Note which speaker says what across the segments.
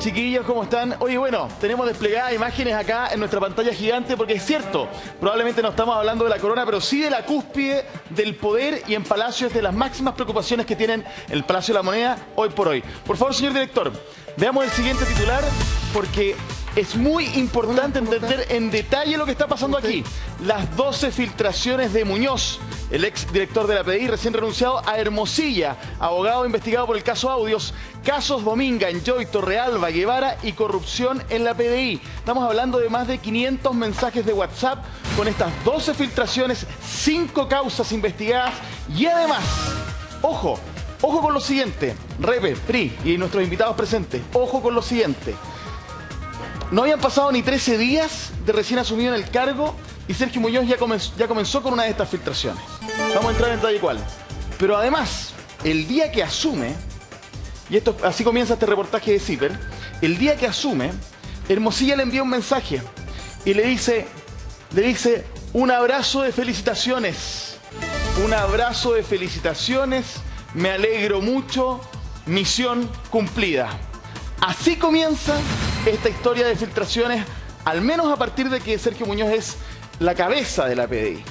Speaker 1: Chiquillos, ¿cómo están? Oye, bueno, tenemos desplegadas imágenes acá en nuestra pantalla gigante porque es cierto, probablemente no estamos hablando de la corona, pero sí de la cúspide del poder y en Palacio es de las máximas preocupaciones que tienen el Palacio de la Moneda hoy por hoy. Por favor, señor director, veamos el siguiente titular porque es muy importante entender en detalle lo que está pasando aquí. Las 12 filtraciones de Muñoz, el ex director de la PDI, recién renunciado, a Hermosilla, abogado investigado por el caso Audios, casos Dominga, Enjoy, Torrealba, Guevara y corrupción en la PDI. Estamos hablando de más de 500 mensajes de WhatsApp con estas 12 filtraciones, 5 causas investigadas y además, ojo con lo siguiente, Repe, PRI y nuestros invitados presentes, ojo con lo siguiente. No habían pasado ni 13 días de recién asumido en el cargo y Sergio Muñoz ya comenzó con una de estas filtraciones. Vamos a entrar en detalle cuál. Pero además, el día que asume, y esto así comienza este reportaje de Zipper, el día que asume, Hermosilla le envía un mensaje y le dice un abrazo de felicitaciones. Un abrazo de felicitaciones, me alegro mucho, misión cumplida. Así comienza esta historia de filtraciones, al menos a partir de que Sergio Muñoz es la cabeza de la PDI.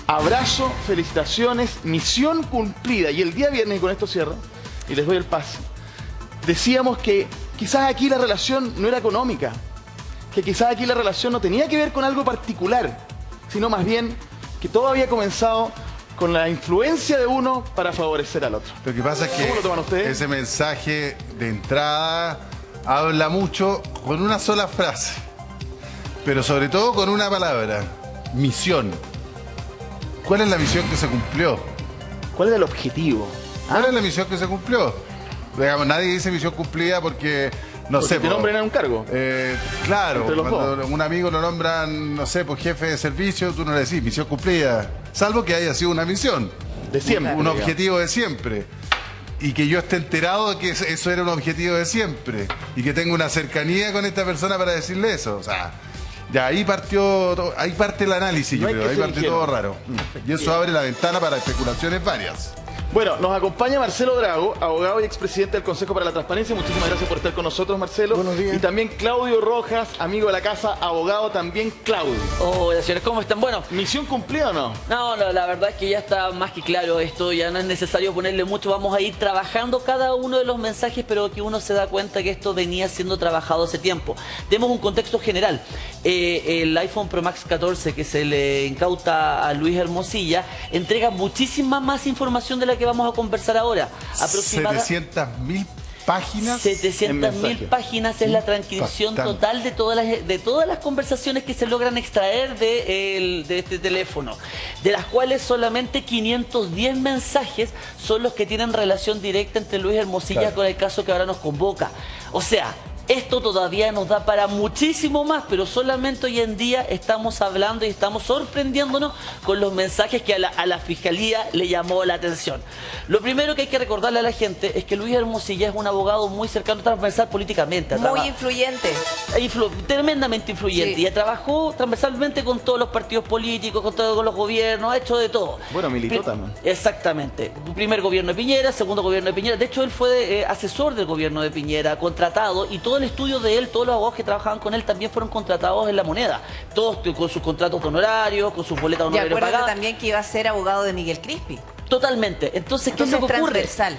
Speaker 1: Abrazo, felicitaciones, misión cumplida. Y el día viernes, y con esto cierro, y les doy el pase, decíamos que quizás aquí la relación no era económica, que quizás aquí la relación no tenía que ver con algo particular, sino más bien que todo había comenzado con la influencia de uno para favorecer al otro.
Speaker 2: Lo que pasa es que
Speaker 1: ¿cómo lo toman ustedes?
Speaker 2: Ese mensaje de entrada habla mucho con una sola frase, pero sobre todo con una palabra: misión. ¿Cuál es la misión que se cumplió?
Speaker 1: ¿Cuál es el objetivo?
Speaker 2: ¿Cuál es la misión que se cumplió? Digamos, nadie dice misión cumplida porque, no sé,
Speaker 1: te nombran en un cargo.
Speaker 2: Claro, cuando
Speaker 1: dos.
Speaker 2: un amigo lo nombran, no sé, por jefe de servicio, tú no le decís misión cumplida, salvo que haya sido una misión.
Speaker 1: De siempre.
Speaker 2: Un objetivo de siempre. Y que yo esté enterado de que eso era un objetivo de siempre. Y que tenga una cercanía con esta persona para decirle eso. O sea, ya ahí parte el análisis, yo creo. Ahí parte todo raro. Y eso abre la ventana para especulaciones varias.
Speaker 1: Bueno, nos acompaña Marcelo Drago, abogado y expresidente del Consejo para la Transparencia. Muchísimas gracias por estar con nosotros, Marcelo.
Speaker 3: Buenos días.
Speaker 1: Y también Claudio Rojas, amigo de la casa, abogado también, Claudio.
Speaker 4: Hola, señores, ¿cómo están? Bueno,
Speaker 1: ¿misión cumplida o no?
Speaker 4: no, la verdad es que ya está más que claro esto, ya no es necesario ponerle mucho, vamos a ir trabajando cada uno de los mensajes, pero que uno se da cuenta que esto venía siendo trabajado hace tiempo. Demos un contexto general. El iPhone Pro Max 14 que se le incauta a Luis Hermosilla entrega muchísima más información de la que vamos a conversar ahora.
Speaker 2: 700.000 páginas.
Speaker 4: 700.000 páginas es la transcripción total de todas las conversaciones que se logran extraer de este teléfono, de las cuales solamente 510 mensajes son los que tienen relación directa entre Luis Hermosilla con el caso que ahora nos convoca. O sea, esto todavía nos da para muchísimo más, pero solamente hoy en día estamos hablando y estamos sorprendiéndonos con los mensajes que a la Fiscalía le llamó la atención. Lo primero que hay que recordarle a la gente es que Luis Hermosilla es un abogado muy cercano, transversal políticamente.
Speaker 5: Muy influyente.
Speaker 4: Tremendamente influyente.
Speaker 5: Sí.
Speaker 4: Y trabajó transversalmente con todos los partidos políticos, con los gobiernos, ha hecho de todo.
Speaker 1: Bueno, militó también.
Speaker 4: Exactamente. Primer gobierno de Piñera, segundo gobierno de Piñera. De hecho, él fue asesor del gobierno de Piñera, contratado, y todo el estudio de él, todos los abogados que trabajaban con él también fueron contratados en La Moneda. Todos con sus contratos honorarios, con sus boletas
Speaker 5: Y
Speaker 4: honorarias
Speaker 5: acuérdate
Speaker 4: pagadas.
Speaker 5: también que iba a ser abogado de Miguel Crispi.
Speaker 4: Totalmente. Entonces, ¿qué es lo que ocurre?
Speaker 5: Transversal.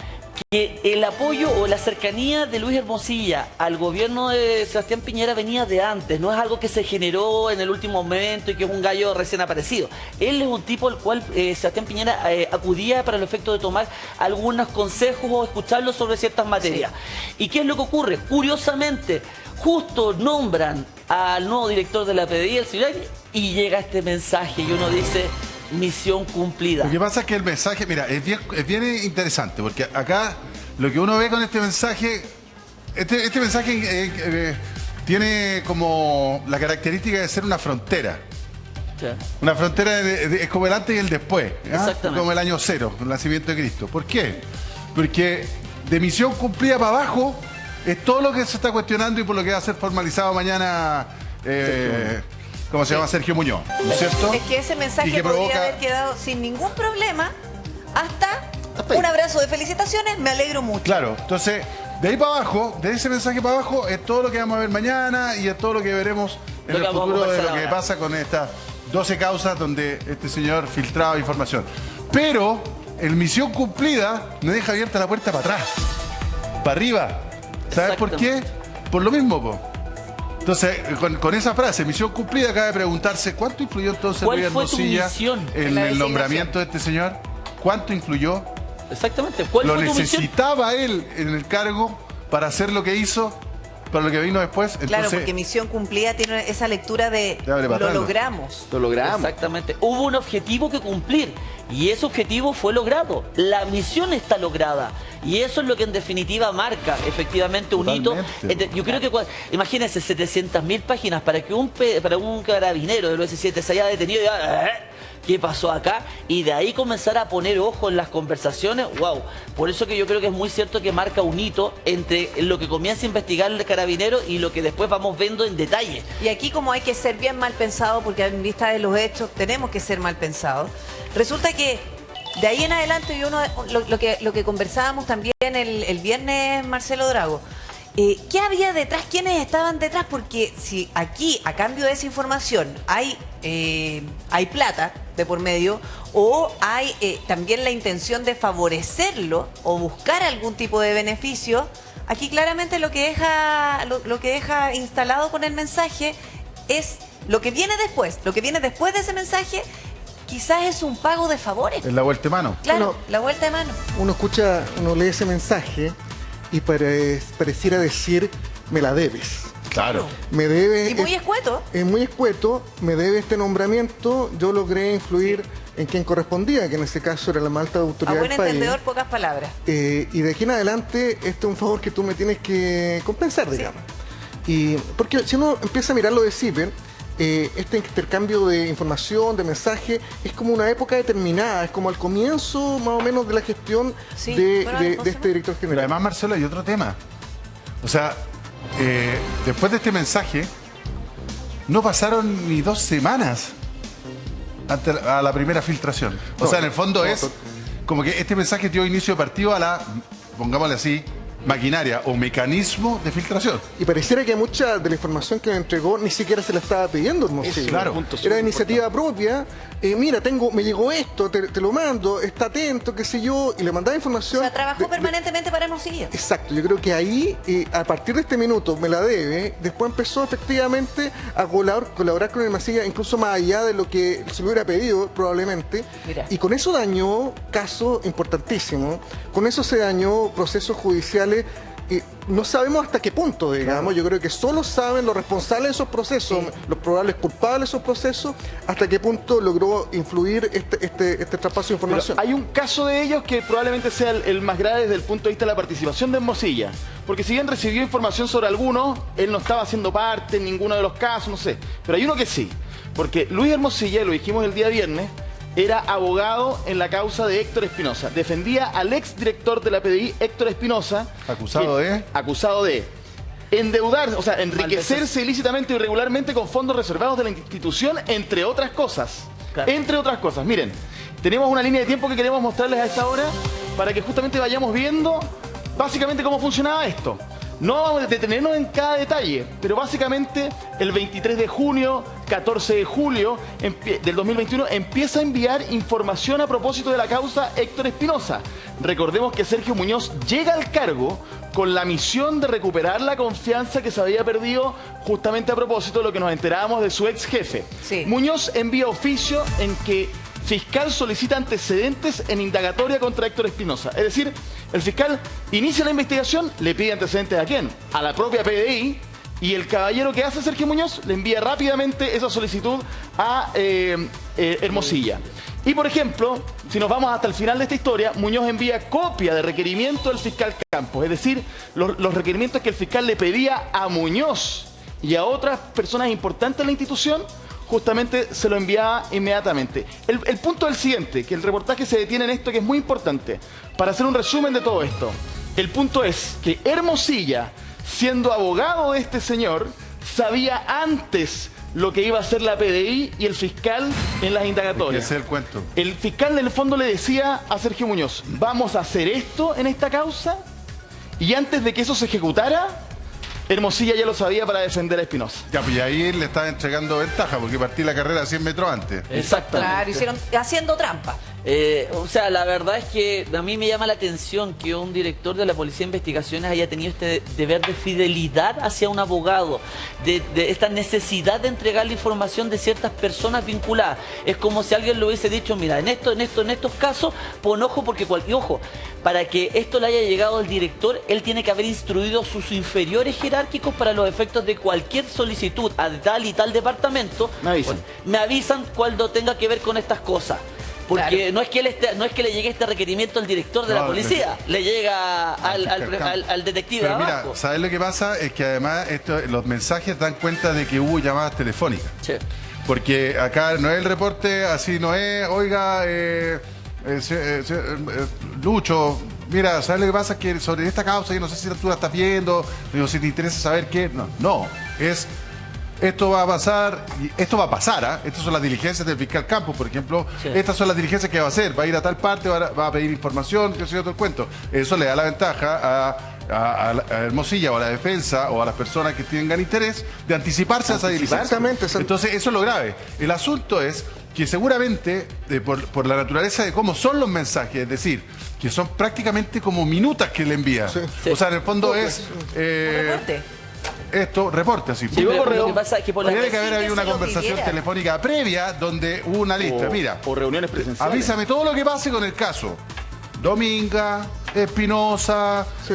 Speaker 4: Que el apoyo o la cercanía de Luis Hermosilla al gobierno de Sebastián Piñera venía de antes, no es algo que se generó en el último momento y que es un gallo recién aparecido. Él es un tipo al cual Sebastián Piñera acudía para el efecto de tomar algunos consejos o escucharlos sobre ciertas materias. Sí. ¿Y qué es lo que ocurre? Curiosamente, justo nombran al nuevo director de la PDI, el señor, y llega este mensaje y uno dice: misión cumplida.
Speaker 2: Lo que pasa es que el mensaje, mira, es bien interesante, porque acá lo que uno ve con este mensaje, este mensaje tiene como la característica de ser una frontera.
Speaker 4: Sí.
Speaker 2: Una frontera es como el antes y el después.
Speaker 4: Exactamente.
Speaker 2: Como el año cero, el nacimiento de Cristo. ¿Por qué? Porque de misión cumplida para abajo es todo lo que se está cuestionando y por lo que va a ser formalizado mañana. ¿Cómo se llama? Sergio Muñoz, ¿no es cierto?
Speaker 5: Es que ese mensaje
Speaker 2: que
Speaker 5: podría haber quedado sin ningún problema hasta un abrazo de felicitaciones, me alegro mucho.
Speaker 2: Claro, entonces De ahí para abajo, de ese mensaje para abajo, es todo lo que vamos a ver mañana y es todo lo que veremos en
Speaker 4: Lo que
Speaker 2: el
Speaker 4: vamos a
Speaker 2: futuro de lo
Speaker 4: conversar
Speaker 2: que
Speaker 4: ahora.
Speaker 2: pasa con estas 12 causas donde este señor filtraba información. Pero el misión cumplida me deja abierta la puerta para atrás, para arriba. ¿Sabes por qué? Por lo mismo, po. Entonces, con esa frase, misión cumplida, acaba de preguntarse, ¿cuánto influyó entonces
Speaker 4: ¿Cuál
Speaker 2: Luis
Speaker 4: fue tu
Speaker 2: Hermosilla
Speaker 4: misión?
Speaker 2: en
Speaker 5: En la
Speaker 2: el
Speaker 5: designación.
Speaker 2: nombramiento de este señor? ¿Cuánto influyó?
Speaker 4: Exactamente. ¿Cuál
Speaker 2: ¿Lo
Speaker 4: fue tu misión?
Speaker 2: necesitaba él en el cargo para hacer lo que hizo, para lo que vino después?
Speaker 5: Claro,
Speaker 2: Entonces,
Speaker 5: porque misión cumplida tiene esa lectura de
Speaker 2: Te abre
Speaker 5: lo
Speaker 2: para atrás, ¿no?
Speaker 5: logramos.
Speaker 1: Lo logramos.
Speaker 4: Exactamente. Hubo un objetivo que cumplir y ese objetivo fue logrado. La misión está lograda. Y eso es lo que en definitiva marca efectivamente un hito.
Speaker 2: Totalmente.
Speaker 4: Yo creo que, imagínense, 700.000 páginas para que para un carabinero del OS7 se haya detenido y diga, ¿qué pasó acá? Y de ahí comenzar a poner ojo en las conversaciones. ¡Wow! Por eso que yo creo que es muy cierto que marca un hito entre lo que comienza a investigar el carabinero y lo que después vamos viendo en detalle.
Speaker 5: Y aquí como hay que ser bien mal pensado, porque en vista de los hechos tenemos que ser mal pensados, resulta que de ahí en adelante lo que conversábamos también el viernes, Marcelo Drago, ¿qué había detrás? ¿Quiénes estaban detrás? Porque si aquí, a cambio de esa información, hay plata de por medio o hay también la intención de favorecerlo o buscar algún tipo de beneficio, aquí claramente lo que deja instalado con el mensaje es lo que viene después. Lo que viene después de ese mensaje quizás es un pago de favores.
Speaker 2: en la vuelta de mano.
Speaker 5: Claro,
Speaker 3: Bueno,
Speaker 5: la vuelta de mano.
Speaker 3: Uno lee ese mensaje y pareciera decir, me la debes.
Speaker 2: Claro.
Speaker 3: Me debe.
Speaker 5: Y muy escueto.
Speaker 3: Es muy escueto, me debe este nombramiento, yo logré influir en quien correspondía, que en ese caso era la más alta
Speaker 5: A
Speaker 3: autoridad
Speaker 5: buen
Speaker 3: del país.
Speaker 5: entendedor, pocas palabras.
Speaker 3: Y de aquí en adelante, este es un favor que tú me tienes que compensar, digamos. Y porque si uno empieza a mirar lo de Ciber, este intercambio de información, de mensaje, es como una época determinada, es como al comienzo más o menos de la gestión
Speaker 5: Sí,
Speaker 3: de
Speaker 5: bueno,
Speaker 3: de
Speaker 5: entonces,
Speaker 3: este director
Speaker 2: Pero
Speaker 3: general.
Speaker 2: además, Marcelo, hay otro tema. O sea, después de este mensaje, no pasaron ni 2 semanas a la primera filtración. O
Speaker 3: No,
Speaker 2: sea, en el fondo
Speaker 3: no,
Speaker 2: es como que este mensaje dio inicio de partido a la, pongámosle así, maquinaria o mecanismo de filtración.
Speaker 3: Y pareciera que mucha de la información que me entregó ni siquiera se la estaba pidiendo, Hermosilla.
Speaker 2: Claro.
Speaker 3: Era de iniciativa propia. Mira, me llegó esto, te lo mando, está atento, qué sé yo, y le mandaba
Speaker 5: O
Speaker 3: información.
Speaker 5: sea, trabajó permanentemente para Hermosilla.
Speaker 3: Exacto, yo creo que ahí, a partir de este minuto, me la debe, después empezó efectivamente a colaborar con Hermosilla, incluso más allá de lo que se le hubiera pedido, probablemente.
Speaker 5: Mira.
Speaker 3: Y con eso dañó casos importantísimos, con eso se dañó procesos judiciales. No sabemos hasta qué punto, digamos. Yo creo que solo saben los responsables de esos procesos, los probables culpables de esos procesos, hasta qué punto logró influir este traspaso de
Speaker 1: Pero
Speaker 3: información.
Speaker 1: hay un caso de ellos que probablemente sea el más grave desde el punto de vista de la participación de Hermosilla. Porque si bien recibió información sobre algunos, él no estaba haciendo parte en ninguno de los casos, no sé. Pero hay uno que sí. Porque Luis Hermosilla, lo dijimos el día viernes, era abogado en la causa de Héctor Espinosa. Defendía al exdirector de la PDI, Héctor Espinosa.
Speaker 2: ¿Acusado de?
Speaker 1: Acusado de endeudar, o sea, enriquecerse ilícitamente o irregularmente con fondos reservados de la institución, entre otras cosas.
Speaker 4: Claro.
Speaker 1: Entre otras cosas. Miren, tenemos una línea de tiempo que queremos mostrarles a esta hora para que justamente vayamos viendo básicamente cómo funcionaba esto. No vamos a detenernos en cada detalle, pero básicamente el 23 de junio, 14 de julio del 2021 empieza a enviar información a propósito de la causa Héctor Espinosa. Recordemos que Sergio Muñoz llega al cargo con la misión de recuperar la confianza que se había perdido justamente a propósito de lo que nos enterábamos de su ex jefe.
Speaker 5: Sí.
Speaker 1: Muñoz envía oficio en que fiscal solicita antecedentes en indagatoria contra Héctor Espinosa. Es decir, el fiscal inicia la investigación, le pide antecedentes ¿a quién? A la propia PDI, y el caballero que hace Sergio Muñoz le envía rápidamente esa solicitud a Hermosilla. Y por ejemplo, si nos vamos hasta el final de esta historia, Muñoz envía copia de requerimiento del fiscal Campos, es decir, los requerimientos que el fiscal le pedía a Muñoz y a otras personas importantes de la institución, justamente se lo enviaba inmediatamente. El punto es el siguiente, que el reportaje se detiene en esto que es muy importante. Para hacer un resumen de todo esto, el punto es que Hermosilla, siendo abogado de este señor, sabía antes lo que iba a hacer la PDI y el fiscal en las indagatorias.
Speaker 2: Ese es el cuento.
Speaker 1: El fiscal en el fondo le decía a Sergio Muñoz, vamos a hacer esto en esta causa, y antes de que eso se ejecutara, Hermosilla ya lo sabía para defender a Espinosa.
Speaker 2: Ya, pues y ahí le estaba entregando ventaja porque partí la carrera 100 metros antes.
Speaker 4: Exactamente.
Speaker 5: Claro, hicieron haciendo trampa.
Speaker 4: O sea, la verdad es que a mí me llama la atención que un director de la Policía de Investigaciones haya tenido este deber de fidelidad hacia un abogado, de esta necesidad de entregar la información de ciertas personas vinculadas. Es como si alguien le hubiese dicho, mira, en estos casos, pon ojo porque ojo, para que esto le haya llegado al director, él tiene que haber instruido a sus inferiores jerárquicos para los efectos de cualquier solicitud a tal y tal departamento.
Speaker 1: Me avisan.
Speaker 4: Me avisan cuando tenga que ver con estas cosas. Porque
Speaker 5: Claro.
Speaker 4: no es que le llegue este requerimiento al director de la policía, le llega al detective
Speaker 2: Pero
Speaker 4: de
Speaker 2: mira,
Speaker 4: abajo.
Speaker 2: ¿sabes lo que pasa? Es que además los mensajes dan cuenta de que hubo llamadas telefónicas.
Speaker 4: Sí.
Speaker 2: Porque acá no es el reporte, así no es, oiga, Lucho, mira, ¿sabes lo que pasa? Es que sobre esta causa, yo no sé si tú la estás viendo, digo, si te interesa saber qué. No, es... Esto va a pasar, y esto va a pasar, ¿ah? Estas son las diligencias del fiscal Campos, por ejemplo.
Speaker 4: Sí.
Speaker 2: Estas son las diligencias que va a hacer. Va a ir a tal parte, va a pedir información, que sé yo, todo el cuento. Eso le da la ventaja a Hermosilla o a la defensa o a las personas que tengan interés de anticiparse a esa diligencia.
Speaker 3: Exactamente.
Speaker 2: Entonces, eso es lo grave. El asunto es que seguramente, por la naturaleza de cómo son los mensajes, es decir, que son prácticamente como minutas que le envía.
Speaker 3: Sí.
Speaker 2: O sea, en el fondo es...
Speaker 5: Reporte.
Speaker 2: Esto, reporte así.
Speaker 1: Llegó
Speaker 4: Pero
Speaker 1: correo.
Speaker 4: lo que pasa es que por la
Speaker 2: Tiene que haber
Speaker 5: Sí,
Speaker 2: habido
Speaker 5: que
Speaker 2: una
Speaker 5: se lo
Speaker 2: conversación
Speaker 5: pidiera.
Speaker 2: telefónica previa donde hubo una lista. Mira,
Speaker 1: O reuniones presenciales.
Speaker 2: avísame todo lo que pase con el caso. Dominga, Espinosa,
Speaker 3: Sí,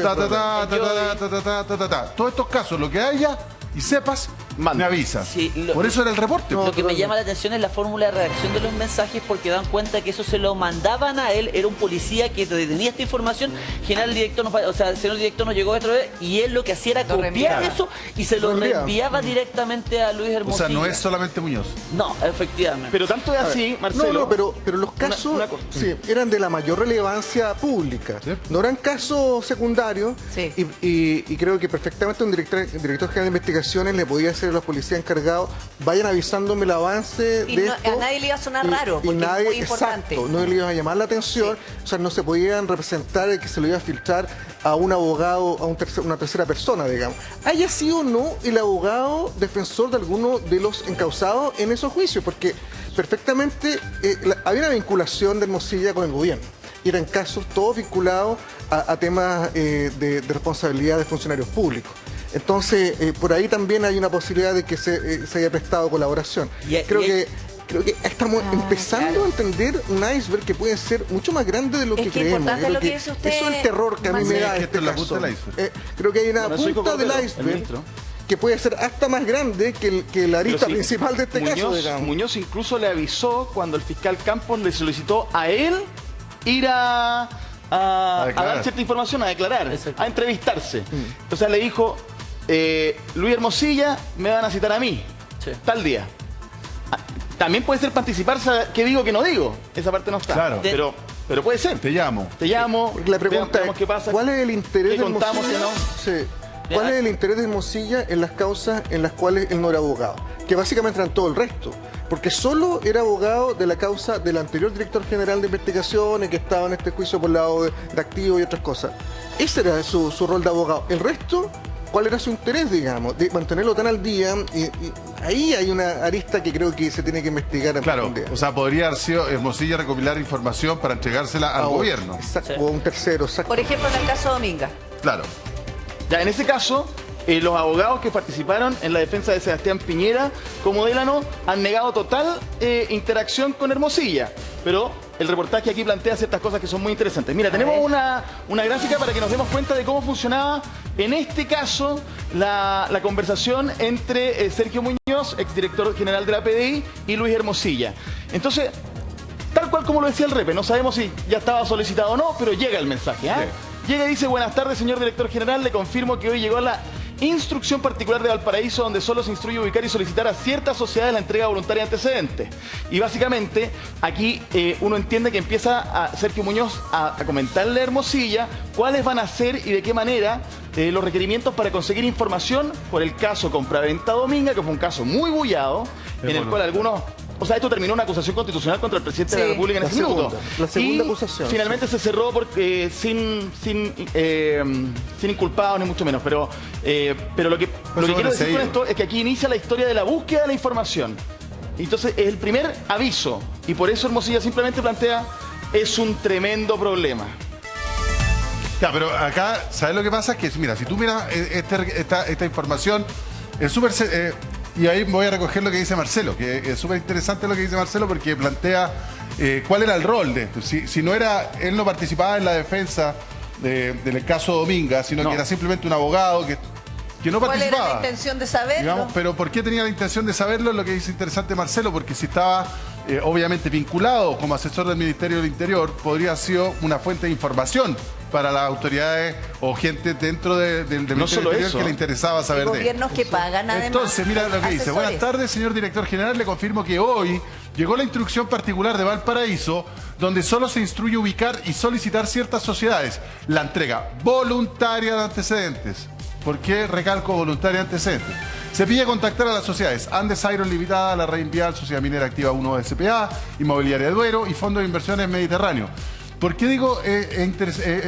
Speaker 2: Todos estos casos, lo que haya y sepas,
Speaker 1: Manda.
Speaker 2: me avisas.
Speaker 4: Sí,
Speaker 2: Por eso era el reporte.
Speaker 4: Lo que me llama la atención es la fórmula de redacción de los mensajes porque dan cuenta que eso se lo mandaban a él, era un policía que tenía esta información, general el director el señor director nos llegó otra vez y él lo que hacía era
Speaker 5: Lo
Speaker 4: copiar
Speaker 5: reenviaba.
Speaker 4: eso y se lo
Speaker 3: Lo enviaba.
Speaker 4: reenviaba directamente a Luis
Speaker 2: O
Speaker 4: Hermosilla.
Speaker 2: sea, no es solamente Muñoz.
Speaker 4: No, efectivamente.
Speaker 1: Pero tanto es así, Marcelo.
Speaker 3: No, pero los casos
Speaker 1: una cosa.
Speaker 3: sí, eran de la mayor relevancia pública.
Speaker 2: Sí.
Speaker 3: No eran casos secundarios.
Speaker 5: Sí.
Speaker 3: Y creo que perfectamente un director general de investigaciones le podía decir a los policías encargados, vayan avisándome el avance
Speaker 5: Y
Speaker 3: de
Speaker 5: no-
Speaker 3: esto.
Speaker 5: a nadie le iba a sonar raro, porque es muy importante.
Speaker 3: Exacto, no le iba a llamar la atención. O sea, no se podían representar que se lo iba a filtrar a un abogado, a una tercera persona, digamos. Haya sido o no el abogado defensor de alguno de los encausados en esos juicios, porque perfectamente había una vinculación de Hermosilla con el gobierno. Y eran casos todos vinculados a temas de responsabilidad de funcionarios públicos. Entonces, por ahí también hay una posibilidad de que se haya prestado colaboración. Creo que estamos empezando
Speaker 5: claro.
Speaker 3: a entender un iceberg que puede ser mucho más grande de lo
Speaker 5: Es
Speaker 3: que
Speaker 5: que
Speaker 3: creemos.
Speaker 5: importante
Speaker 3: Yo
Speaker 5: lo
Speaker 3: creo
Speaker 5: que dice usted,
Speaker 3: eso es el terror que a mí me
Speaker 5: Marcelo.
Speaker 3: da
Speaker 2: Es que
Speaker 3: este
Speaker 2: esto es la
Speaker 3: caso.
Speaker 2: punta del iceberg.
Speaker 3: Creo que hay una
Speaker 1: Bueno, soy
Speaker 3: punta del
Speaker 1: Cordero, el
Speaker 3: iceberg
Speaker 1: ministro.
Speaker 3: que puede ser hasta más grande que la arista
Speaker 1: Pero sí,
Speaker 3: principal de este caso, digamos.
Speaker 1: Muñoz incluso le avisó cuando el fiscal Campos le solicitó a él ir a
Speaker 2: declarar.
Speaker 1: dar cierta información, a declarar,
Speaker 4: Exacto.
Speaker 1: a entrevistarse. O sea, le dijo, Luis Hermosilla, me van a citar a mí,
Speaker 4: Sí.
Speaker 1: tal día. También puede ser para anticiparse a qué digo, qué no digo. Esa parte no está.
Speaker 2: Claro.
Speaker 1: Pero puede ser.
Speaker 2: Te llamo.
Speaker 1: Te llamo,
Speaker 3: Porque la pregunta
Speaker 1: veamos
Speaker 3: es,
Speaker 1: qué pasa.
Speaker 3: ¿cuál es el interés
Speaker 1: ¿Qué
Speaker 3: de
Speaker 1: contamos,
Speaker 3: Hermosilla?
Speaker 1: qué no?
Speaker 3: Sí. ¿Cuál es el interés de Hermosilla en las causas en las cuales él no era abogado? Que básicamente eran todo el resto. Porque solo era abogado de la causa del anterior director general de investigaciones que estaba en este juicio por lado de activos y otras cosas. Ese era su rol de abogado. El resto, ¿cuál era su interés, digamos? De mantenerlo tan al día. Y ahí hay una arista que creo que se tiene que investigar en
Speaker 2: Claro,
Speaker 3: profundidad.
Speaker 2: o sea, podría haber sido Hermosilla recopilar información para entregársela al
Speaker 3: Ahora,
Speaker 2: gobierno.
Speaker 3: Exacto,
Speaker 4: Sí.
Speaker 3: o a un tercero, exacto.
Speaker 5: Por ejemplo, en el caso de Dominga.
Speaker 2: Claro.
Speaker 1: Ya, en ese caso, los abogados que participaron en la defensa de Sebastián Piñera como Délano han negado total interacción con Hermosilla. Pero el reportaje aquí plantea ciertas cosas que son muy interesantes. Mira, tenemos
Speaker 5: ver.
Speaker 1: una gráfica para que nos demos cuenta de cómo funcionaba en este caso la conversación entre Sergio Muñoz, exdirector general de la PDI, y Luis Hermosilla. Entonces, tal cual como lo decía el Repe, no sabemos si ya estaba solicitado o no, pero llega el mensaje. ¿Ah? Llega y dice, buenas tardes, señor director general, le confirmo que hoy llegó la instrucción particular de Valparaíso donde solo se instruye ubicar y solicitar a ciertas sociedades la entrega voluntaria de antecedentes. Y básicamente aquí uno entiende que empieza a Sergio Muñoz a comentarle a Hermosilla cuáles van a ser y de qué manera los requerimientos para conseguir información por el caso Compraventa Dominga, que fue un caso muy bullado, en el cual algunos o sea, esto terminó una acusación constitucional contra el presidente de la
Speaker 5: Sí.
Speaker 1: República en
Speaker 3: La
Speaker 1: ese minuto.
Speaker 3: segunda, la segunda
Speaker 1: Y
Speaker 3: acusación.
Speaker 1: finalmente se cerró porque sin inculpados ni mucho menos. Pero lo que quiero decir con esto es que aquí inicia la historia de la búsqueda de la información. Entonces es el primer aviso y por eso Hermosilla simplemente plantea es un tremendo problema.
Speaker 2: Ya, pero acá, ¿sabes lo que pasa? Es que, mira, si tú miras esta información, es súper... y ahí voy a recoger lo que dice Marcelo, que es súper interesante lo que dice Marcelo porque plantea cuál era el rol de esto. Si no era, él no participaba en la defensa del caso Dominga, sino que era simplemente un abogado que no
Speaker 5: ¿Cuál
Speaker 2: participaba.
Speaker 5: era la intención de saberlo?
Speaker 2: Digamos, pero ¿por qué tenía la intención de saberlo? Es lo que dice interesante Marcelo, porque si estaba obviamente vinculado como asesor del Ministerio del Interior, podría haber sido una fuente de información para las autoridades o gente dentro del Ministerio
Speaker 1: solo
Speaker 2: del Interior
Speaker 1: eso.
Speaker 2: que le interesaba saber de él.
Speaker 5: Gobiernos que pagan además.
Speaker 2: Entonces, mira lo que dice.
Speaker 5: asesores.
Speaker 2: Buenas tardes, señor director general. Le confirmo que hoy llegó la instrucción particular de Valparaíso, donde solo se instruye ubicar y solicitar ciertas sociedades. La entrega voluntaria de antecedentes. ¿Por qué recalco voluntaria de antecedentes? Se pide contactar a las sociedades Andes Iron Limitada, La Reinvial, Sociedad Minera Activa 1 SPA, Inmobiliaria de Duero y Fondo de Inversiones Mediterráneo. ¿Por qué digo es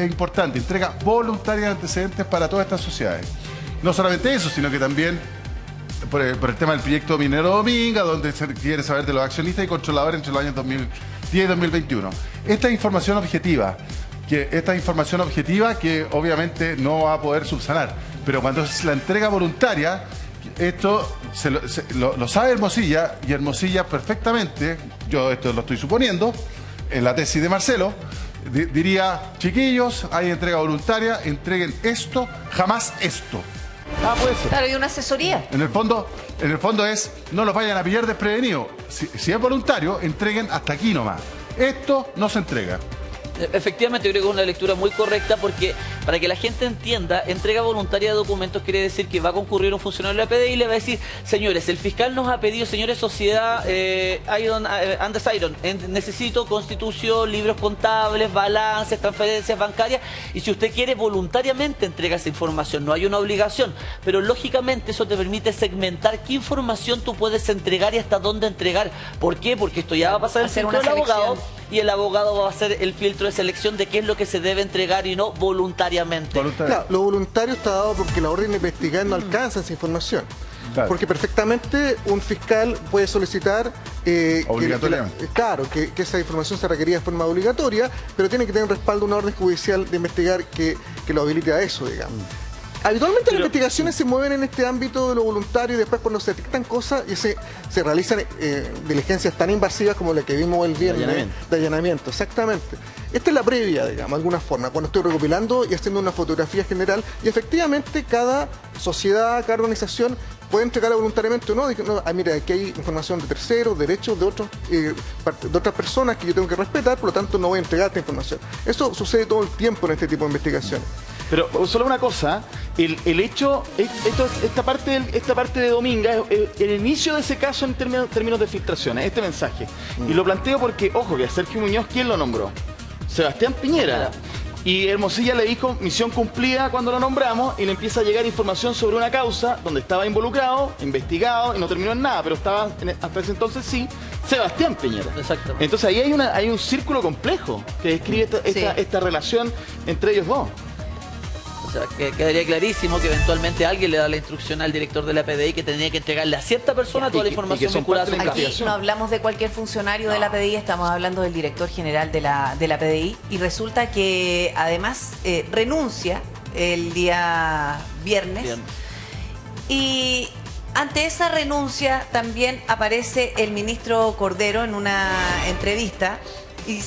Speaker 2: importante? Entrega voluntaria de antecedentes para todas estas sociedades. No solamente eso, sino que también por el tema del proyecto minero Dominga, donde se quiere saber de los accionistas y controladores entre los años 2010 y 2021. Esta información objetiva que obviamente no va a poder subsanar, pero cuando es la entrega voluntaria, esto lo sabe Hermosilla, y Hermosilla perfectamente, yo esto lo estoy suponiendo, en la tesis de Marcelo, diría, chiquillos, hay entrega voluntaria, entreguen esto, jamás esto.
Speaker 1: Puede ser.
Speaker 5: Claro, y una asesoría.
Speaker 2: En el fondo es, no los vayan a pillar desprevenidos. Si es voluntario, entreguen hasta aquí nomás. Esto no se entrega.
Speaker 4: Efectivamente, yo creo que es una lectura muy correcta porque para que la gente entienda, entrega voluntaria de documentos quiere decir que va a concurrir un funcionario de la PDI y le va a decir, señores, el fiscal nos ha pedido, señores, sociedad Andes Iron, necesito constitución, libros contables, balances, transferencias bancarias, y si usted quiere voluntariamente entrega esa información, no hay una obligación, pero lógicamente eso te permite segmentar qué información tú puedes entregar y hasta dónde entregar. ¿Por qué? Porque esto ya va a pasar el
Speaker 5: Hacer
Speaker 4: filtro
Speaker 5: una
Speaker 4: del abogado
Speaker 5: selección.
Speaker 4: y el abogado va a hacer el filtro de selección de qué es lo que se debe entregar y no voluntariamente.
Speaker 3: Claro, lo voluntario está dado porque la orden de investigar no alcanza esa información.
Speaker 2: Claro.
Speaker 3: Porque perfectamente un fiscal puede solicitar
Speaker 2: Obligatoriamente.
Speaker 3: que esa información se requería de forma obligatoria, pero tiene que tener respaldo una orden judicial de investigar que lo habilite a eso, digamos. Habitualmente las investigaciones se mueven en este ámbito de lo voluntario y después cuando se detectan cosas y se realizan diligencias tan invasivas como la que vimos el viernes de allanamiento. Exactamente. Esta es la previa, digamos, de alguna forma, cuando estoy recopilando y haciendo una fotografía general y efectivamente cada sociedad, cada organización puede entregarla voluntariamente o no. Mira, aquí hay información de terceros, derechos de otras personas que yo tengo que respetar, por lo tanto no voy a entregar esta información. Eso sucede todo el tiempo en este tipo de investigaciones.
Speaker 1: Pero solo una cosa, el hecho, esta parte de Dominga es el inicio de ese caso en términos de filtraciones, este mensaje. Y lo planteo porque, ojo, que a Sergio Muñoz, ¿quién lo nombró? Sebastián Piñera. Y Hermosilla le dijo misión cumplida cuando lo nombramos y le empieza a llegar información sobre una causa donde estaba involucrado, investigado y no terminó en nada, pero estaba hasta ese entonces sí, Sebastián Piñera.
Speaker 4: Exactamente.
Speaker 1: Entonces ahí hay un círculo complejo que describe esta relación entre ellos dos.
Speaker 4: O sea, que quedaría clarísimo que eventualmente alguien le da la instrucción al director de la PDI que tenía que entregarle a cierta persona toda la información
Speaker 1: son
Speaker 4: vinculada a su
Speaker 1: parte de la
Speaker 4: caso.
Speaker 5: Aquí no hablamos de cualquier funcionario de la PDI, estamos hablando del director general de la PDI y resulta que además renuncia el día viernes. Y ante esa renuncia también aparece el ministro Cordero en una entrevista y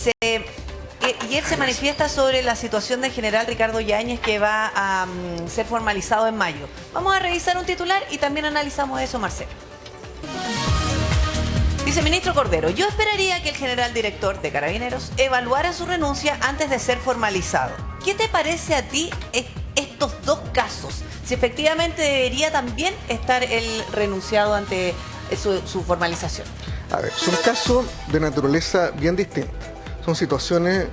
Speaker 5: él se manifiesta sobre la situación del general Ricardo Yáñez que va a ser formalizado en mayo. Vamos a revisar un titular y también analizamos eso, Marcelo. Dice ministro Cordero, yo esperaría que el general director de Carabineros evaluara su renuncia antes de ser formalizado. ¿Qué te parece a ti estos dos casos? Si efectivamente debería también estar el renunciado ante su formalización.
Speaker 3: A ver, son casos de naturaleza bien distinta. Son situaciones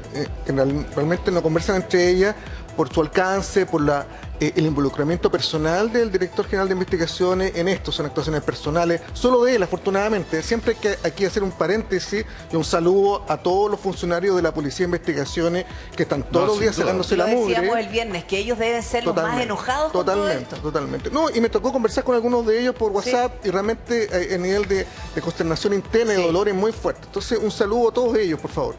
Speaker 3: que realmente no conversan entre ellas por su alcance, por la el involucramiento personal del director general de investigaciones en esto, son actuaciones personales, solo de él, afortunadamente. Siempre hay que aquí hacer un paréntesis y un saludo a todos los funcionarios de la Policía de Investigaciones que están todos los días sacándose la
Speaker 5: Lo
Speaker 3: mugre.
Speaker 5: decíamos el viernes, que ellos deben ser los más enojados con todo esto.
Speaker 3: Totalmente. No, y me tocó conversar con algunos de ellos por WhatsApp y realmente el nivel de consternación interna y de dolor es muy fuerte. Entonces, un saludo a todos ellos, por favor.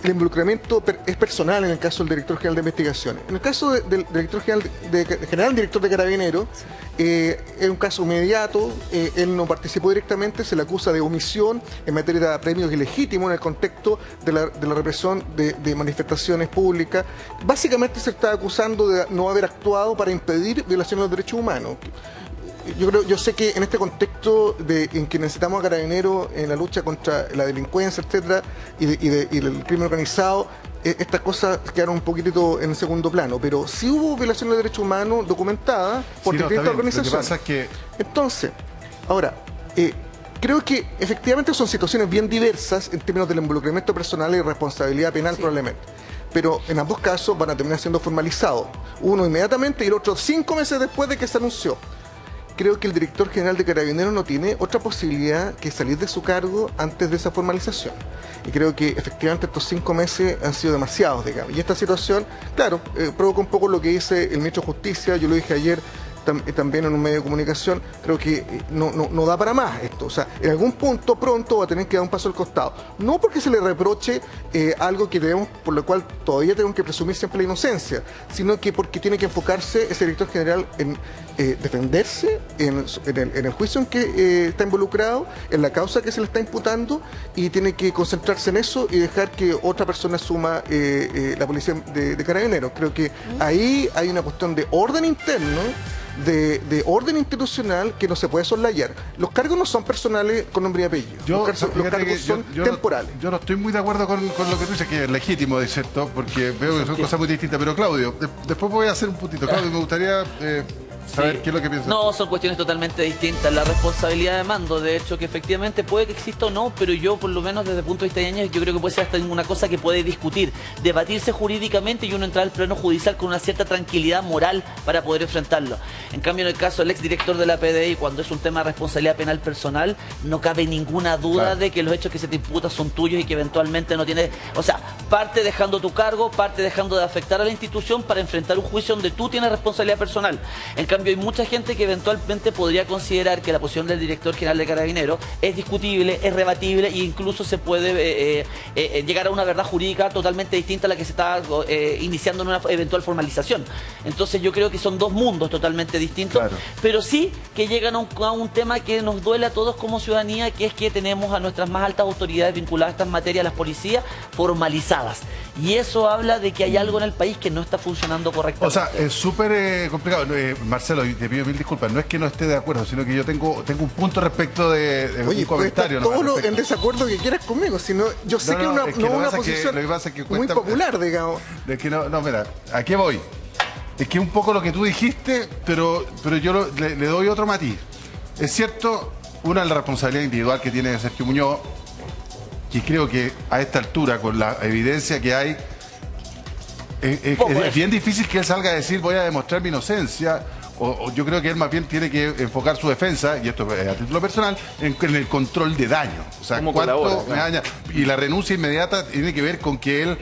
Speaker 3: El involucramiento es personal en el caso del director general de investigaciones. En el caso del director general director de Carabineros, es un caso inmediato. Él no participó directamente, se le acusa de omisión en materia de premios ilegítimos en el contexto de la represión de manifestaciones públicas. Básicamente se está acusando de no haber actuado para impedir violaciones de los derechos humanos. Yo sé que en este contexto en que necesitamos a Carabineros en la lucha contra la delincuencia, etcétera, y el crimen organizado, estas cosas quedaron un poquitito en segundo plano, pero sí hubo violaciones de derechos humanos documentadas por distintas organizaciones.
Speaker 2: Lo que pasa es que...
Speaker 3: Entonces, ahora, creo que efectivamente son situaciones bien diversas en términos del involucramiento personal y responsabilidad penal probablemente. Pero en ambos casos van a terminar siendo formalizados. Uno inmediatamente y el otro 5 meses después de que se anunció. Creo que el director general de Carabineros no tiene otra posibilidad que salir de su cargo antes de esa formalización. Y creo que efectivamente estos 5 meses han sido demasiados, digamos. Y esta situación, claro, provoca un poco lo que dice el ministro de Justicia, yo lo dije ayer también en un medio de comunicación, creo que no da para más esto. O sea, en algún punto pronto va a tener que dar un paso al costado. No porque se le reproche algo que debemos, por lo cual todavía tenemos que presumir siempre la inocencia, sino que porque tiene que enfocarse ese director general en defenderse en el juicio en que está involucrado, en la causa que se le está imputando, y tiene que concentrarse en eso y dejar que otra persona asuma la policía de Carabineros. Creo que ahí hay una cuestión de orden interno, de orden institucional que no se puede soslayar. Los cargos no son personales con nombre y apellido. Los cargos son temporales.
Speaker 2: Yo no estoy muy de acuerdo con lo que tú dices, que es legítimo, ¿es cierto? Porque veo que son cosas muy distintas. Pero Claudio, después voy a hacer un puntito. Claudio, me gustaría saber qué es lo que piensas.
Speaker 4: No, son cuestiones totalmente distintas. La responsabilidad de mando, de hecho, que efectivamente puede que exista o no, pero yo, por lo menos desde el punto de vista de años, yo creo que puede ser hasta una cosa que puede discutir, debatirse jurídicamente y uno entrar al pleno judicial con una cierta tranquilidad moral para poder enfrentarlo. En cambio, en el caso del exdirector de la PDI, cuando es un tema de responsabilidad penal personal, no cabe ninguna duda de que los hechos que se te imputan son tuyos y que eventualmente no tiene... O sea, parte dejando tu cargo, parte dejando de afectar a la institución para enfrentar un juicio donde tú tienes responsabilidad personal. En cambio, hay mucha gente que eventualmente podría considerar que la posición del director general de Carabineros es discutible, es rebatible e incluso se puede llegar a una verdad jurídica totalmente distinta a la que se está iniciando en una eventual formalización. Entonces yo creo que son dos mundos totalmente distintos, pero sí que llegan a un tema que nos duele a todos como ciudadanía, que es que tenemos a nuestras más altas autoridades vinculadas a estas materias, las policías, formalizadas. Y eso habla de que hay algo en el país que no está funcionando correctamente.
Speaker 2: O sea, es súper complicado. Marcelo, te pido mil disculpas. No es que no esté de acuerdo, sino que yo tengo un punto respecto de un comentario.
Speaker 3: Todo lo en desacuerdo que quieras conmigo, sino yo sé que es una posición muy popular, digamos.
Speaker 2: Es que no, mira, ¿a qué voy? Es que un poco lo que tú dijiste, pero yo le doy otro matiz. Es cierto, una de la responsabilidad individual que tiene Sergio Muñoz, que creo que a esta altura, con la evidencia que hay, es bien difícil que él salga a decir voy a demostrar mi inocencia, o yo creo que él más bien tiene que enfocar su defensa, y esto es a título personal, en el control de daño. O sea, cuánto me daña. Y la renuncia inmediata tiene que ver con que él,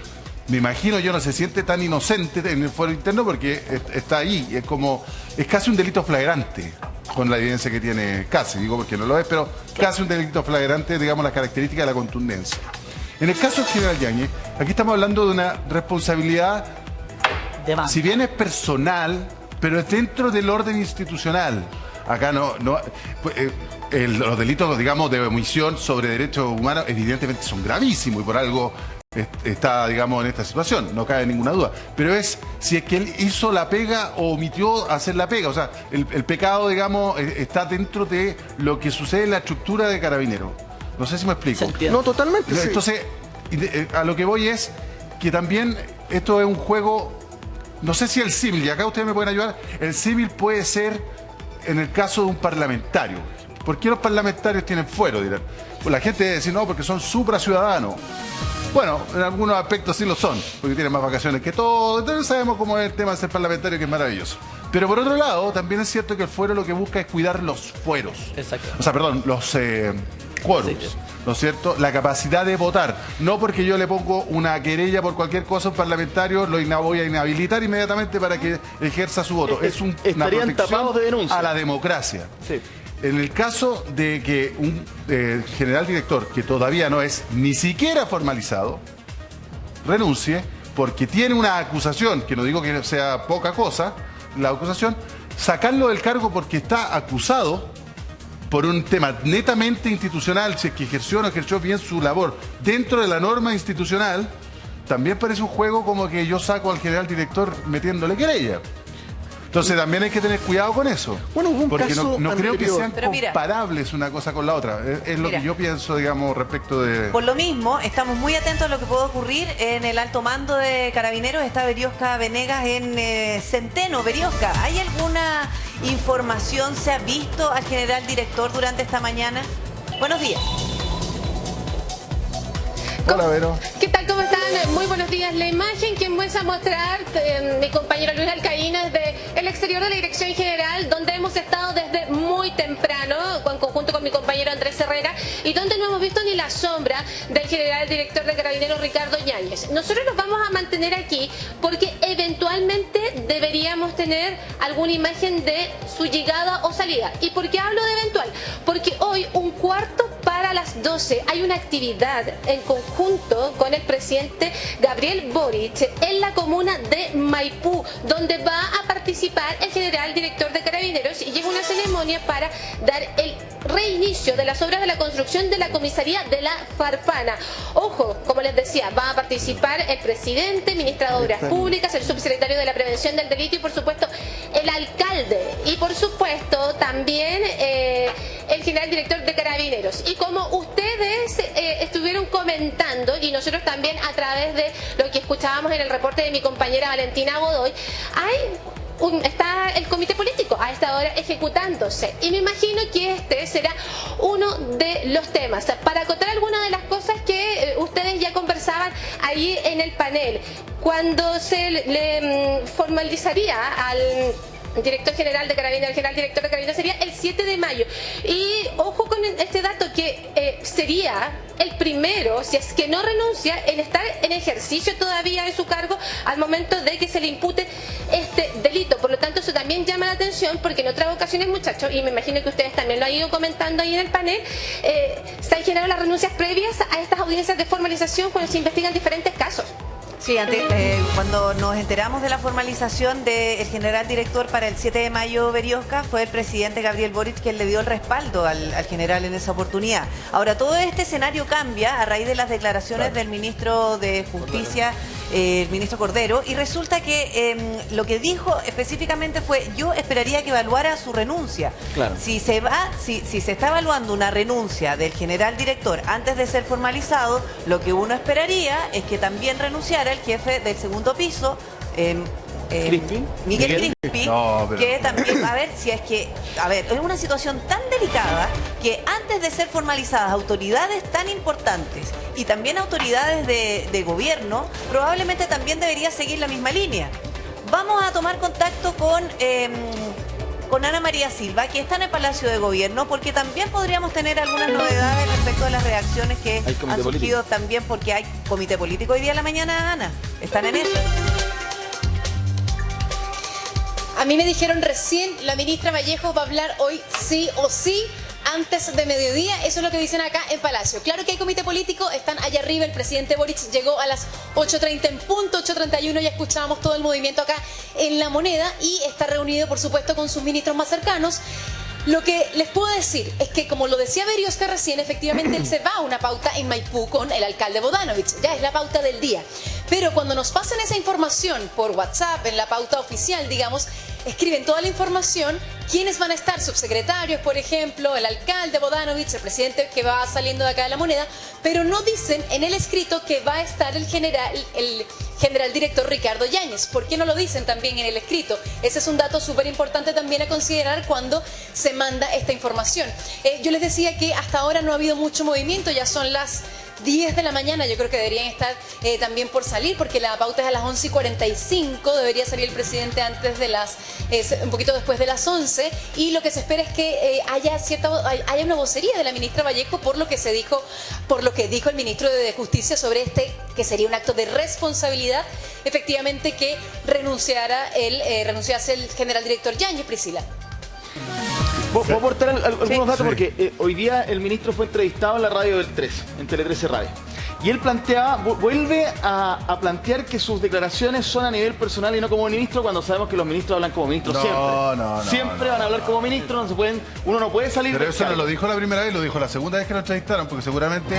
Speaker 2: me imagino yo, no se siente tan inocente en el fuero interno porque está ahí. Es casi un delito flagrante con la evidencia que tiene, casi, digo porque no lo es, pero casi un delito flagrante, digamos, las características de la contundencia. En el caso del general Yáñez, aquí estamos hablando de una responsabilidad, si bien es personal, pero es dentro del orden institucional. Acá los delitos, digamos, de omisión sobre derechos humanos, evidentemente son gravísimos y por algo está, digamos, en esta situación, no cabe ninguna duda. Pero es si es que él hizo la pega o omitió hacer la pega. O sea, el pecado, digamos, está dentro de lo que sucede en la estructura de Carabineros. No sé si me explico.
Speaker 3: No, totalmente.
Speaker 2: Entonces, a lo que voy es que también esto es un juego, no sé si el símil, y acá ustedes me pueden ayudar, el símil puede ser en el caso de un parlamentario. ¿Por qué los parlamentarios tienen fuero? Dirán. Pues la gente debe decir, no, porque son supraciudadanos. Bueno, en algunos aspectos sí lo son, porque tienen más vacaciones que todo. Entonces sabemos cómo es el tema de ser parlamentario, que es maravilloso. Pero por otro lado, también es cierto que el fuero lo que busca es cuidar los fueros.
Speaker 4: Exacto.
Speaker 2: O sea, perdón, los quórums.
Speaker 4: Sí.
Speaker 2: ¿No es cierto? La capacidad de votar. No porque yo le pongo una querella por cualquier cosa a un parlamentario, lo voy a inhabilitar inmediatamente para que ejerza su voto. Es una
Speaker 1: estarían
Speaker 2: protección
Speaker 1: tapados de denuncia.
Speaker 2: a la democracia.
Speaker 1: Sí.
Speaker 2: En el caso de que un general director, que todavía no es ni siquiera formalizado, renuncie porque tiene una acusación, que no digo que sea poca cosa, la acusación, sacarlo del cargo porque está acusado por un tema netamente institucional, si es que ejerció o no ejerció bien su labor dentro de la norma institucional, también parece un juego como que yo saco al general director metiéndole querella. Entonces también hay que tener cuidado con eso.
Speaker 3: Bueno, hubo un
Speaker 2: porque
Speaker 3: caso
Speaker 2: no creo que
Speaker 3: anterior.
Speaker 2: sean
Speaker 5: Pero mira,
Speaker 2: comparables una cosa con la otra. Es lo
Speaker 5: mira,
Speaker 2: que yo pienso, digamos, respecto de...
Speaker 5: Por lo mismo, estamos muy atentos a lo que puede ocurrir en el alto mando de Carabineros. Está Berioska Venegas en Centeno. Berioska, ¿hay alguna información? ¿Se ha visto al general director durante esta mañana? Buenos días.
Speaker 2: Hola, Vero.
Speaker 6: ¿Qué tal? ¿Cómo están? Muy buenos días. La imagen que muestra a mostrar mi compañero Luis Alcaína desde el exterior de la Dirección General, donde hemos estado desde muy temprano, en conjunto con mi compañero Andrés Herrera, y donde no hemos visto ni la sombra del general director de Carabineros, Ricardo Yáñez. Nosotros nos vamos a mantener aquí porque eventualmente deberíamos tener alguna imagen de su llegada o salida. ¿Y por qué hablo de eventual? Porque hoy, 11:45 hay una actividad en conjunto con el presidente Gabriel Boric en la comuna de Maipú, donde va a participar el general director de Carabineros, y llega una ceremonia para dar el reinicio de las obras de la construcción de la comisaría de la Farfana. Ojo, como les decía, va a participar el presidente, ministra de Obras Públicas, el subsecretario de la Prevención del Delito y por supuesto el alcalde, y por supuesto también el general director de Carabineros. Y como ustedes estuvieron comentando, y nosotros también a través de lo que escuchábamos en el reporte de mi compañera Valentina Godoy, está el comité político a esta hora ejecutándose, y me imagino que este será uno de los temas. Para acotar algunas de las cosas que ustedes ya conversaban ahí en el panel, cuando se le formalizaría al director general de Carabineros, el general director de Carabineros, sería el 7 de mayo. Y ojo con este dato, que sería el primero, si es que no renuncia, en estar en ejercicio todavía de su cargo al momento de que se le impute este delito. Por lo tanto, eso también llama la atención, porque en otras ocasiones, muchachos, y me imagino que ustedes también lo han ido comentando ahí en el panel, se han generado las renuncias previas a estas audiencias de formalización cuando se investigan diferentes casos.
Speaker 5: Sí, cuando nos enteramos de la formalización del general director para el 7 de mayo, Berioska, fue el presidente Gabriel Boric quien le dio el respaldo al general en esa oportunidad. Ahora, todo este escenario cambia a raíz de las declaraciones del ministro de Justicia, el ministro Cordero, y resulta que lo que dijo específicamente fue: yo esperaría que evaluara su renuncia.
Speaker 1: Claro.
Speaker 5: Si se está evaluando una renuncia del general director antes de ser formalizado, lo que uno esperaría es que también renunciara el jefe del segundo piso, Miguel Crispi,
Speaker 2: No, pero...
Speaker 5: que también, es una situación tan delicada que antes de ser formalizadas autoridades tan importantes y también autoridades de gobierno, probablemente también debería seguir la misma línea. Vamos a tomar contacto con Ana María Silva, que está en el Palacio de Gobierno, porque también podríamos tener algunas novedades respecto a las reacciones que han surgido también, porque hay comité político hoy día en la mañana, Ana. Están en eso.
Speaker 6: A mí me dijeron recién, la ministra Vallejo va a hablar hoy sí o sí, antes de mediodía. Eso es lo que dicen acá en Palacio. Claro que hay comité político, están allá arriba. El presidente Boric llegó a las 8:30 en punto, 8:31 ya escuchábamos todo el movimiento acá en La Moneda, y está reunido por supuesto con sus ministros más cercanos. Lo que les puedo decir es que, como lo decía Berioska recién, efectivamente él se va a una pauta en Maipú con el alcalde Bodanovich, ya es la pauta del día. Pero cuando nos pasan esa información por WhatsApp, en la pauta oficial, digamos, escriben toda la información, quiénes van a estar, subsecretarios, por ejemplo, el alcalde Bodanovich, el presidente que va saliendo de acá de La Moneda, pero no dicen en el escrito que va a estar el general director Ricardo Yáñez. ¿Por qué no lo dicen también en el escrito? Ese es un dato súper importante también a considerar cuando se manda esta información. Yo les decía que hasta ahora no ha habido mucho movimiento, ya son las
Speaker 7: 10 de la mañana. Yo creo que deberían estar también por salir, porque la pauta es a las 11:45. Debería salir el presidente antes de un poquito después de las 11. Y lo que se espera es que haya una vocería de la ministra Vallejo por lo que dijo el ministro de Justicia sobre que sería un acto de responsabilidad, efectivamente, que renunciase el general director Yáñez. Priscila.
Speaker 1: ¿Puedo aportar algunos datos?
Speaker 2: Sí.
Speaker 1: Porque hoy día el ministro fue entrevistado en la radio del 3, en Tele 13 Radio. Y él vuelve a plantear que sus declaraciones son a nivel personal y no como ministro, cuando sabemos que los ministros hablan como ministros siempre van a hablar como ministros, uno no puede salir
Speaker 2: Pero
Speaker 1: del
Speaker 2: eso no
Speaker 1: cargo.
Speaker 2: lo dijo la primera vez, lo dijo la segunda vez que lo entrevistaron, porque seguramente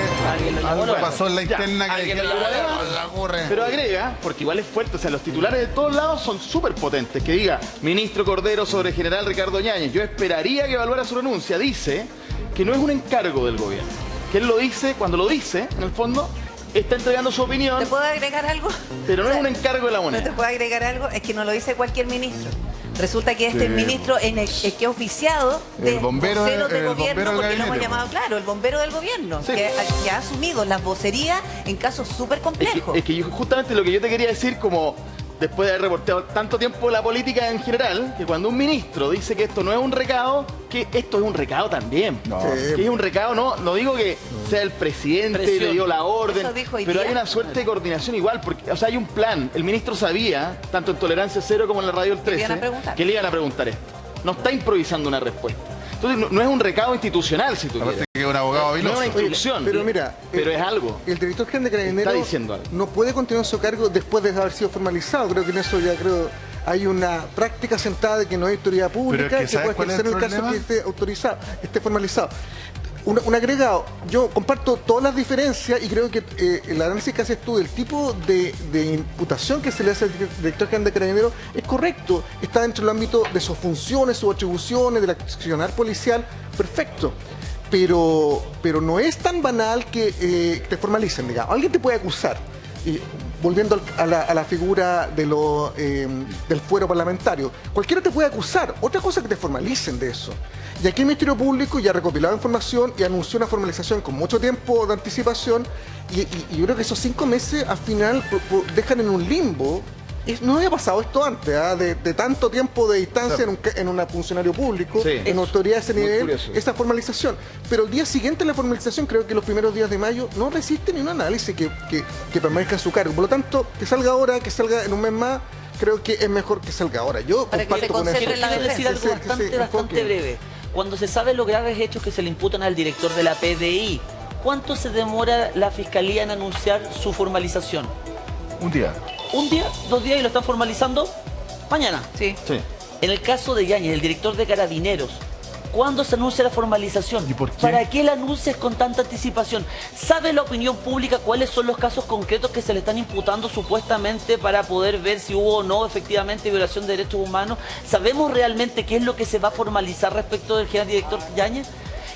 Speaker 2: algo pasó en la interna que dijeron,
Speaker 1: Pero agrega, porque igual es fuerte, o sea, los titulares de todos lados son súper potentes, que diga, ministro Cordero sobre general Ricardo Yáñez, yo esperaría que evaluara su renuncia, dice que no es un encargo del gobierno. Que él lo dice, cuando lo dice, en el fondo, está entregando su opinión,
Speaker 5: ¿Te puedo agregar algo?
Speaker 1: pero no
Speaker 5: O sea,
Speaker 1: es un encargo de la
Speaker 5: ¿No te
Speaker 1: moneda.
Speaker 5: puedo agregar algo? Es que no lo dice cualquier ministro. Resulta que este ministro el que es oficiado de
Speaker 2: El bombero
Speaker 5: voceros de
Speaker 2: el
Speaker 5: gobierno,
Speaker 2: bombero del
Speaker 5: porque lo hemos
Speaker 2: gabinete,
Speaker 5: llamado, claro, el bombero del gobierno,
Speaker 1: Sí.
Speaker 5: que ha asumido las vocerías en casos súper complejos.
Speaker 1: Es que justamente lo que yo te quería decir, como después de haber reporteado tanto tiempo la política en general, que cuando un ministro dice que esto no es un recado, que esto es un recado también.
Speaker 2: No.
Speaker 1: Que es un recado, no digo que sea el presidente,
Speaker 4: Presión.
Speaker 1: le dio la orden,
Speaker 5: Eso dijo hoy
Speaker 1: pero
Speaker 5: día.
Speaker 1: hay una suerte de coordinación igual, porque, o sea, hay un plan. El ministro sabía, tanto en Tolerancia Cero como en la Radio del
Speaker 5: Que le
Speaker 1: 13,
Speaker 5: iban a preguntar.
Speaker 1: que le iban a preguntar esto. No está improvisando una respuesta. Entonces, no es un recado institucional, si tú
Speaker 2: aparte
Speaker 1: quieres.
Speaker 2: que es un abogado
Speaker 1: No es
Speaker 2: viloso.
Speaker 1: una instrucción,
Speaker 3: Pero mira,
Speaker 1: pero es algo.
Speaker 3: El director general de Carabineros
Speaker 1: Está diciendo algo.
Speaker 3: no puede continuar su cargo después de haber sido formalizado. Creo que en eso hay una práctica sentada de que no hay autoridad pública
Speaker 2: Pero es que, ¿sabes
Speaker 3: puede
Speaker 2: cuál es
Speaker 3: ejercer
Speaker 2: el
Speaker 3: en el caso
Speaker 2: problema?
Speaker 3: que esté autorizado, esté formalizado. Un agregado, yo comparto todas las diferencias y creo que el análisis que haces tú del tipo de imputación que se le hace al director general de Carabineros es correcto, está dentro del ámbito de sus funciones, sus atribuciones, del accionar policial, perfecto. Pero no es tan banal que te formalicen, digamos. Alguien te puede acusar. Y volviendo a la figura del fuero parlamentario, cualquiera te puede acusar. Otra cosa es que te formalicen de eso. Y aquí el Ministerio Público ya ha recopilado información y anunció una formalización con mucho tiempo de anticipación. Y yo creo que esos 5 meses al final dejan en un limbo. No había pasado esto antes, de tanto tiempo de distancia en un funcionario público,
Speaker 1: Sí.
Speaker 3: en autoridad de ese
Speaker 1: Muy
Speaker 3: nivel,
Speaker 1: curioso.
Speaker 3: esa formalización. Pero el día siguiente de la formalización, creo que los primeros días de mayo, no resiste ni un análisis que permanezca en su cargo. Por lo tanto, que salga ahora, que salga en un mes más, creo que es mejor que salga ahora. Yo
Speaker 5: Para que
Speaker 3: comparto
Speaker 5: se
Speaker 3: con
Speaker 5: concentre
Speaker 3: eso.
Speaker 5: en la
Speaker 4: Quiero decir algo
Speaker 3: Que se
Speaker 4: bastante
Speaker 3: enfoque.
Speaker 4: breve. Cuando se sabe los graves hechos que se le imputan al director de la PDI, ¿cuánto se demora la fiscalía en anunciar su formalización?
Speaker 2: Un día.
Speaker 4: ¿Un día? ¿2 días y lo están formalizando? Mañana.
Speaker 5: Sí.
Speaker 1: Sí.
Speaker 4: En el caso de Yáñez, el director de Carabineros, ¿cuándo se anuncia la formalización?
Speaker 2: ¿Y por qué?
Speaker 4: ¿Para qué la anuncias con tanta anticipación? ¿Sabe la opinión pública cuáles son los casos concretos que se le están imputando supuestamente para poder ver si hubo o no efectivamente violación de derechos humanos? ¿Sabemos realmente qué es lo que se va a formalizar respecto del general director Yáñez?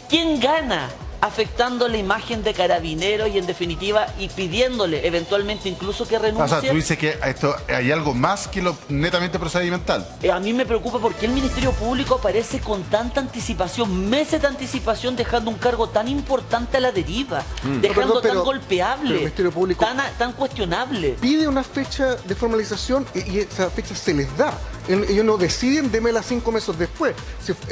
Speaker 4: ¿Quién gana afectando la imagen de Carabineros y en definitiva y pidiéndole eventualmente incluso que
Speaker 2: O
Speaker 4: renuncie?
Speaker 2: sea, tú dices que esto hay algo más que lo netamente procedimental.
Speaker 4: A mí me preocupa porque el Ministerio Público aparece con tanta anticipación, meses de anticipación, dejando un cargo tan importante a la deriva, dejando
Speaker 3: Pero-
Speaker 4: tan
Speaker 3: pero
Speaker 4: golpeable,
Speaker 3: el Ministerio Público-
Speaker 4: tan cuestionable.
Speaker 3: Pide una fecha de formalización y esa fecha se les da. Ellos no deciden, démela 5 meses después.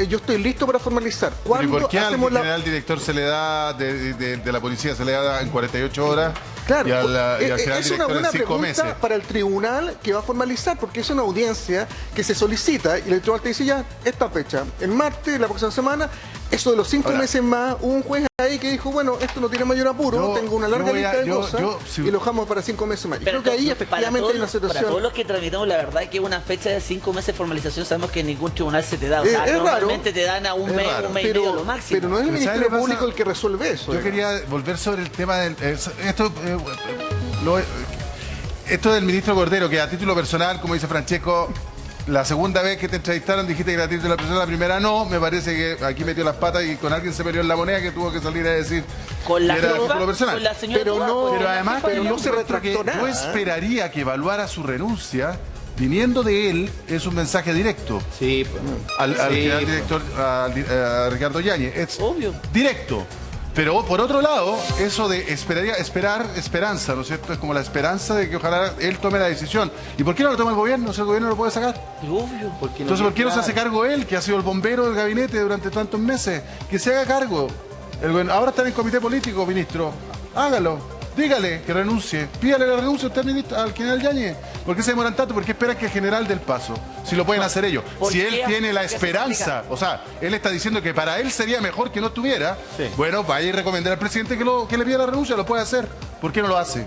Speaker 3: Yo estoy listo para formalizar.
Speaker 2: ¿Y
Speaker 3: ¿Cuándo
Speaker 2: por qué al
Speaker 3: hacemos
Speaker 2: general director se le da, de la policía se le da en 48 horas?
Speaker 3: Claro,
Speaker 2: y al general
Speaker 3: es una
Speaker 2: director en
Speaker 3: buena
Speaker 2: 5
Speaker 3: pregunta
Speaker 2: meses.
Speaker 3: para el tribunal que va a formalizar, porque es una audiencia que se solicita y el tribunal te dice ya, esta fecha, el martes, la próxima semana, eso de los 5
Speaker 2: Ahora-
Speaker 3: meses más, hubo un juez ahí que dijo, bueno, esto no tiene mayor apuro,
Speaker 2: Yo-
Speaker 3: tengo una
Speaker 2: yo
Speaker 3: larga
Speaker 2: voy a-
Speaker 3: lista de
Speaker 2: yo-
Speaker 3: cosas
Speaker 2: si-
Speaker 3: y lo dejamos para 5 meses más. Y creo que ahí
Speaker 4: para
Speaker 3: efectivamente
Speaker 4: todos
Speaker 3: hay una
Speaker 4: los- Para todos
Speaker 3: situación.
Speaker 4: los que tramitamos, la verdad es que una fecha de 5 meses de formalización sabemos que ningún tribunal se te da. O sea,
Speaker 3: Es raro.
Speaker 4: normalmente te dan a un
Speaker 2: Es
Speaker 4: mes,
Speaker 2: raro.
Speaker 4: un mes y medio lo máximo.
Speaker 3: Pero no es el
Speaker 2: Pero ¿sabes
Speaker 3: Ministerio
Speaker 2: qué pasa?
Speaker 3: Público el que resuelve eso.
Speaker 2: Yo quería volver sobre el tema del... esto del ministro Cordero, que a título personal, como dice Francesco, la segunda vez que te entrevistaron dijiste que era a título personal, la primera no, me parece que aquí metió las patas y con alguien se peleó en la moneda que tuvo que salir a decir
Speaker 4: Con la
Speaker 2: que era a
Speaker 4: jefa,
Speaker 2: título personal.
Speaker 4: con la señora
Speaker 3: Pero
Speaker 4: Toa,
Speaker 3: no-
Speaker 4: con
Speaker 2: Pero
Speaker 4: la
Speaker 2: además,
Speaker 4: jefa
Speaker 3: pero
Speaker 4: de
Speaker 3: no se
Speaker 2: encuentro
Speaker 3: retractó
Speaker 2: que
Speaker 3: nada,
Speaker 2: yo
Speaker 3: ¿eh?
Speaker 2: esperaría que evaluara su renuncia viniendo de él, es un mensaje directo
Speaker 1: Sí, pues.
Speaker 2: al
Speaker 1: Sí,
Speaker 2: general
Speaker 1: pues.
Speaker 2: director, a Ricardo Yáñez. Es
Speaker 4: Obvio.
Speaker 2: directo. Pero por otro lado, eso de esperanza, ¿no es cierto? Es como la esperanza de que ojalá él tome la decisión. ¿Y por qué no lo toma el gobierno? Si el gobierno lo puede sacar.
Speaker 4: Obvio.
Speaker 2: Entonces, ¿por qué no se hace cargo él, que ha sido el bombero del gabinete durante tantos meses? Que se haga cargo. Ahora está en el comité político, ministro. Hágalo. Dígale que renuncie. Pídale la renuncia a usted, ministro, al general Yáñez. ¿Por qué se demoran tanto? ¿Por qué esperan que el general dé el paso? Si lo pueden hacer ellos. Si él tiene la esperanza, o sea, él está diciendo que para él sería mejor que no estuviera, bueno, vaya y recomendar al presidente que le pida la renuncia, lo puede hacer. ¿Por qué no lo hace?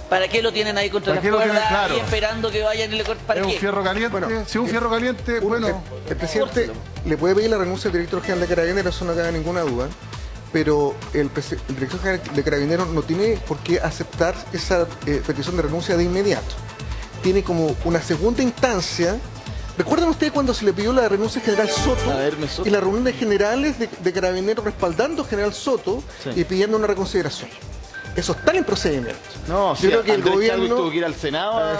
Speaker 4: ¿Para qué lo tienen ahí contra las cuerdas
Speaker 2: claro.
Speaker 4: y esperando que vayan y le corten? ¿Para
Speaker 2: Es
Speaker 4: qué?
Speaker 2: un fierro caliente.
Speaker 3: Bueno,
Speaker 2: si es un fierro caliente, bueno.
Speaker 3: El presidente le puede pedir la renuncia al director general de Carabineros, eso no cabe ninguna duda. Pero el director general de Carabineros no tiene por qué aceptar esa petición de renuncia de inmediato. Tiene como una segunda instancia. ¿Recuerdan ustedes cuando se le pidió la renuncia al general Soto?
Speaker 1: A ver, Soto.
Speaker 3: Y la reunión de generales de Carabineros respaldando al general Soto y pidiendo una reconsideración. Eso está en procedimiento.
Speaker 1: No,
Speaker 3: yo creo que el gobierno
Speaker 1: tuvo que ir al Senado.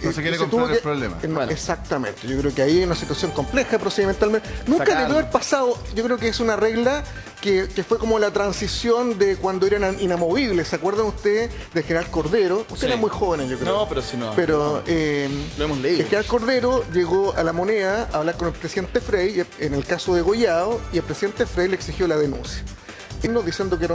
Speaker 2: No se quiere comprar el problema.
Speaker 3: Bueno. Exactamente. Yo creo que ahí hay una situación compleja procedimentalmente. Nunca
Speaker 1: Sacarlo.
Speaker 3: debió haber pasado. Yo creo que es una regla que fue como la transición de cuando eran inamovibles. ¿Se acuerdan ustedes del general Cordero? Ustedes eran muy jóvenes, yo creo.
Speaker 1: No, pero si no.
Speaker 3: Pero
Speaker 1: Lo hemos leído.
Speaker 3: el general Cordero llegó a La Moneda a hablar con el presidente Frey, en el caso de Gollado, y el presidente Frey le exigió la denuncia. Y no diciendo que era